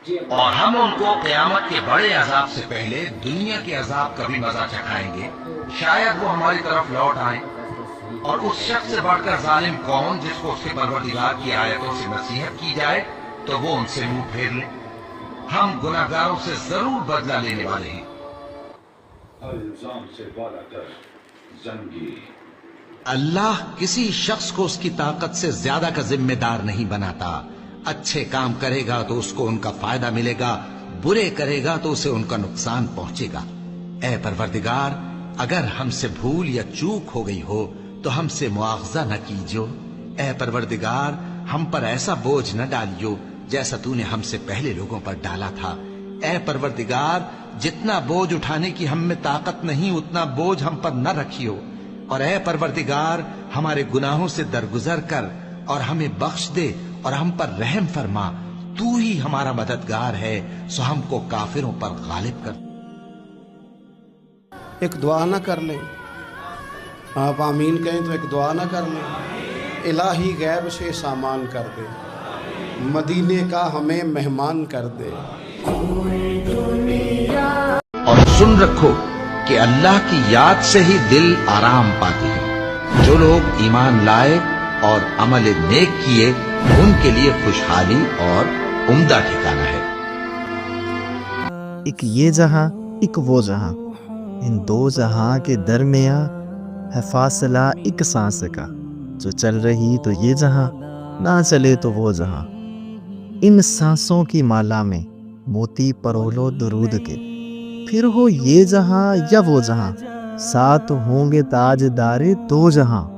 اور ہم ان کو قیامت کے بڑے عذاب سے پہلے دنیا کے عذاب کا بھی مزہ چکھائیں گے، شاید وہ ہماری طرف لوٹ آئیں۔ اور اس شخص سے بڑھ کر ظالم کون جس کو اس کے پروردگار کی آیتوں سے نصیحت کی جائے تو وہ ان سے منہ پھیر لے۔ ہم گناہگاروں سے ضرور بدلہ لینے والے ہیں۔ الزام سے بالا کر زنگی۔ اللہ کسی شخص کو اس کی طاقت سے زیادہ کا ذمہ دار نہیں بناتا۔ اچھے کام کرے گا تو اس کو ان کا فائدہ ملے گا، برے کرے گا تو اسے ان کا نقصان پہنچے گا۔ اے پروردگار، اگر ہم سے بھول یا چوک ہو گئی ہو تو ہم سے مواخذہ نہ کیجو۔ اے پروردگار، ہم پر ایسا بوجھ نہ ڈالیو جیسا تو نے ہم سے پہلے لوگوں پر ڈالا تھا۔ اے پروردگار، جتنا بوجھ اٹھانے کی ہم میں طاقت نہیں اتنا بوجھ ہم پر نہ رکھیو۔ اور اے پروردگار، ہمارے گناہوں سے درگزر کر اور ہمیں بخش دے اور ہم پر رحم فرما۔ تو ہی ہمارا مددگار ہے، سو ہم کو کافروں پر غالب کر۔ ایک دعا نہ کر لیں؟ آپ آمین کہیں تو ایک دعا نہ کر لیں؟ الہی غیب سے سامان کر دے، مدینے کا ہمیں مہمان کر دے۔ اور سن رکھو کہ اللہ کی یاد سے ہی دل آرام پاتے ہیں۔ جو لوگ ایمان لائے اور عمل نیک کیے ان کے لیے خوشحالی اور عمدہ ٹھکانہ ہے۔ ایک یہ جہاں ایک وہ جہاں، ان دو جہاں کے درمیاں ہے فاصلہ ایک سانس کا۔ جو چل رہی تو یہ جہاں، نہ چلے تو وہ جہاں۔ ان سانسوں کی مالا میں موتی پرولو درود کے، پھر ہو یہ جہاں یا وہ جہاں، ساتھ ہوں گے تاج دارے دو جہاں۔